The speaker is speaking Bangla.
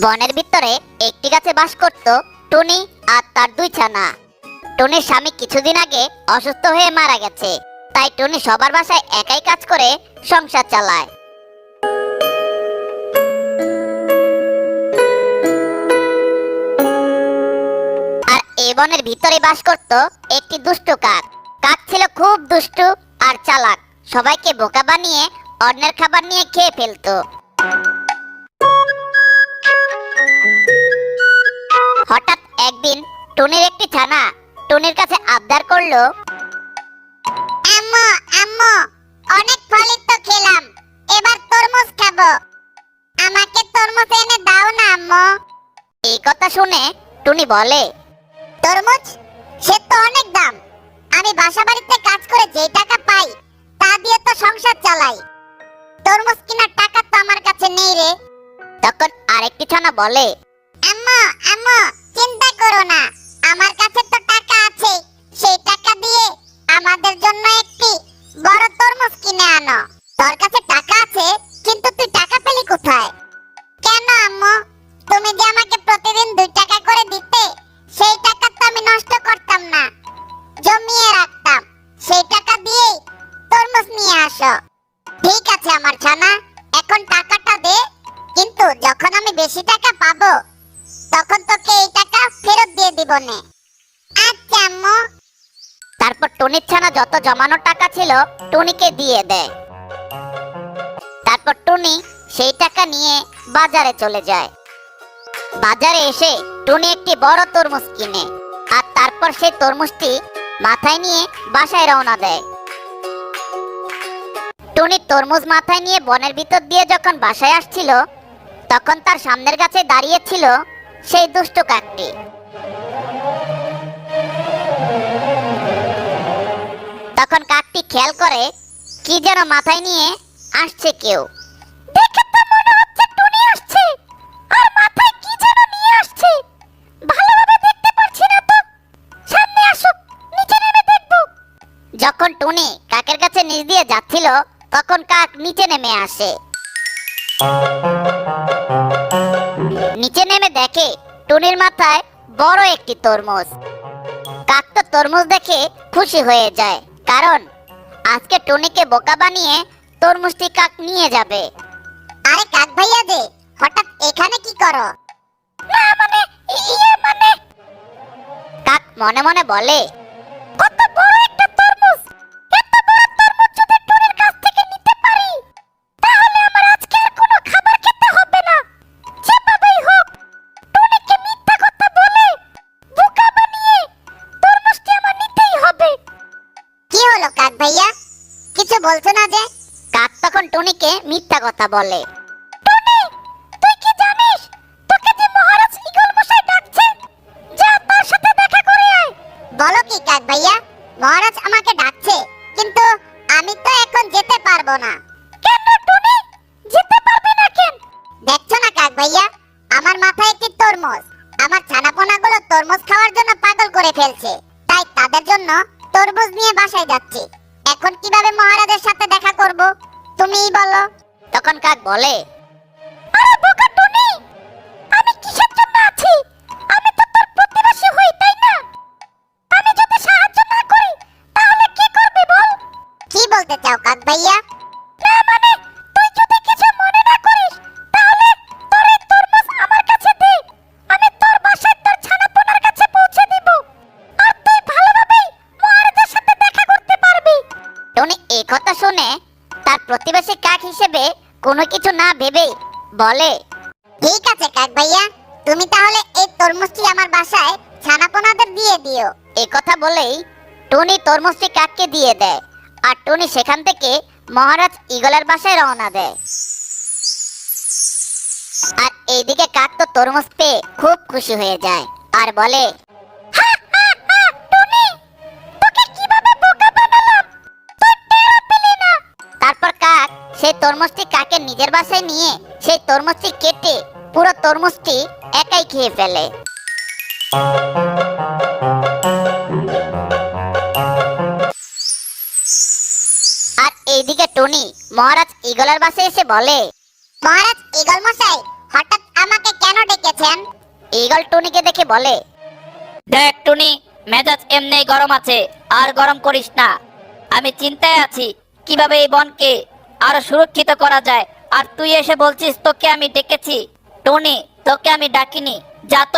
বনের ভিতরে একটি গাছে বাস করত টুনি আর তার দুই ছানা। টুনির স্বামী কিছুদিন আগে অসুস্থ হয়ে মারা গেছে, তাই টুনি সবার বাসায় একাই কাজ করে সংসার চালায়। আর এই বনের ভিতরে বাস করত একটি দুষ্টু কাক। কাক ছিল খুব দুষ্টু আর চালাক, সবাইকে বোকা বানিয়ে অন্যের খাবার নিয়ে খেয়ে ফেলতো। হঠাৎ একদিন টুনির একটি ছানা টুনির কাছে আবদার করলো, আম্মু আম্মু, অনেক ফলই তো খেলাম, এবার তরমুজ খাবো, আমাকে তরমুজ এনে দাও না আম্মু। এই কথা শুনে টুনি বলে, তরমুজ, সে তো অনেক দাম, আমি বাসা বাড়িতে কাজ করে যে টাকা পাই তা দিয়ে তো সংসার চালাই, তরমুজ কেনার টাকা তো আমার কাছে নেই রে। তখন আরেকটি ছানা বলে, আম্মু আম্মু, চিন্তা করো না, আমার কাছে তো টাকা আছে, সেই টাকা দিয়ে আমাদের জন্য একটি বড় তরমুজ কিনে আনো। তোর কাছে টাকা আছে, কিন্তু তুই টাকা পেলি কোথায়? কেন আম্মু, তুমি যে আমাকে প্রতিদিন 2 টাকা করে দিতে, সেই টাকা তো আমি নষ্ট করতাম না, জমিয়ে রাখতাম, সেই টাকা দিয়ে তরমুজ নিয়ে আসো। ঠিক আছে আমার ছানা, এখন টাকাটা দে, কিন্তু যখন আমি বেশি টাকা পাবো তখন তোকে এই টাকা ফেরত দিয়ে দিব নে। আচ্ছা আম্মু। তারপর টুনির ছানা যত জমানো টাকা ছিল টুনিকে দিয়ে দেয়। তারপর টুনি সেই টাকা নিয়ে বাজারে চলে যায়। বাজারে এসে টুনি একটি বড় তরমুজ কিনে, আর তারপর সেই তরমুজটি মাথায় নিয়ে বাসায় রওনা দেয়। টুনি তরমুজ মাথায় নিয়ে বনের ভিতর দিয়ে যখন বাসায় আসছিল, তখন তার সামনের গাছে দাঁড়িয়ে ছিল সেই দুষ্ট কাকটি। তখন কাকটি খেয়াল করে কি যেন মাথায় নিয়ে আসছে কেউ। দেখে তো মনে হচ্ছে টুনি আসছে, আর মাথায় কি যেন নিয়ে আসছে, ভালোভাবে দেখতে পারছি না তো, সামনে আসুক, নিচে নেমে দেখব। যখন টুনি কাকের কাছে নিচ দিয়ে যাচ্ছিল, তখন কাক নিচে নেমে আসে। নিচে নেমে দেখে টুনির মাথায় বড় একটি তরমুজ। কাক তো তরমুজ দেখে খুশি হয়ে যায়, কারণ আজকে টুনিকে বোকা বানিয়ে তরমুজটি কাক নিয়ে যাবে। আরে কাক ভাইয়া যে, হঠাৎ এখানে কি করো? না মানে কাক মনে মনে বলে, কত বড় একটা তরমুজ, এত বড় তরমুজ যদি টুনির কাছ থেকে নিতে পারি, তাহলে আমার আজকে আর কোনো খাবার খেতে হবে না। যেভাবেই হোক টুনিকে মিথ্যা কথা বলে বোকা বানিয়ে তরমুজটি আমার নিতেই হবে। কি হলো কাক ভাইয়া, কিছু বলছো না যে? কাক তখন টুনিকে মিথ্যা কথা বলে, টুনি, তুই কি জানিস তোকে যে মহারাজ ঈগল মশাই ডাকছে, যা তার সাথে দেখা করে আয়। বলো কি কাক ভাইয়া, মহারাজ আমাকে ডাকছে, কিন্তু আমি তো এখন যেতে পারবো না। কেন টুনি, যেতে পারবে না কেন? দেখছো না কাক ভাইয়া, আমার মাথায় একটি তরমুজ, আমার ছানাপোনাগুলো তরমুজ খাওয়ার জন্য পাগল করে ফেলছে, তাই তাদের জন্য তরমুজ নিয়ে বাসায় যাচ্ছি। এখন কিভাবে মহারাজের সাথে দেখা করব, তুমিই বলো। তখন কাক বলে, আরে বোকা টুনি, আমি কিসের জন্য আছি? আমি তো তোর প্রতিবেশী হই, তাই না? আমি যদি সাহায্য না করি তাহলে কে করবে বল? কি বলতে চাও কাক ভাইয়া? না মানে, তুই যদি কিছু মনে না করিস, তাহলে তোর এই তরমুজ আমার কাছে দে, আমি তোর বাসায় তোর ছানাপোনার কাছে পৌঁছে দিব, আর তুই ভালোভাবেই মহারাজের সাথে দেখা করতে পারবি। টুনি এই কথা শুনে তার প্রতিবেশী কাক হিসেবে কোনো কিছু না ভেবেই বলে, ঠিক আছে কাক ভাইয়া, তুমি তাহলে এই তরমুজটি আমার বাসায় ছানাপোনাদের দিয়ে দিও। এই কথা বলেই টুনি তরমুজটি কাককে দিয়ে দেয়, আর টুনি সেখান থেকে মহারাজ ঈগলের বাসায় রওনা দেয়। আর এইদিকে কাক তো তরমুজ পেয়ে খুব খুশি হয়ে যায় আর বলে, হা হা হা টুনি, তোকে কিভাবে বোকা বানালাম, তুই টেরও পেলি না। তারপর কাক সেই তরমুজটি কাকের নিজের বাসায় নিয়ে সেই তরমুজটি কেটে পুরো তরমুজটি একাই খেয়ে ফেলে। আর এইদিকে টুনি মহারাজ ঈগলের বাসায় এসে বলে, মহারাজ ঈগল মশাই, হঠাৎ আমাকে কেন দেখেন। ঈগল টুনিকে দেখে বলে, দেখ টুনি, মেজাজ এমনিই গরম আছে, আর গরম করিস না। আমি চিন্তায় আছি কিভাবে এই বনকে আরো সুরক্ষিত করা যায়, আর তুই এসে বলছিস তোকে আমি ডেকেছি। টুনি, তোকে আমি ডাকিনি, যা তো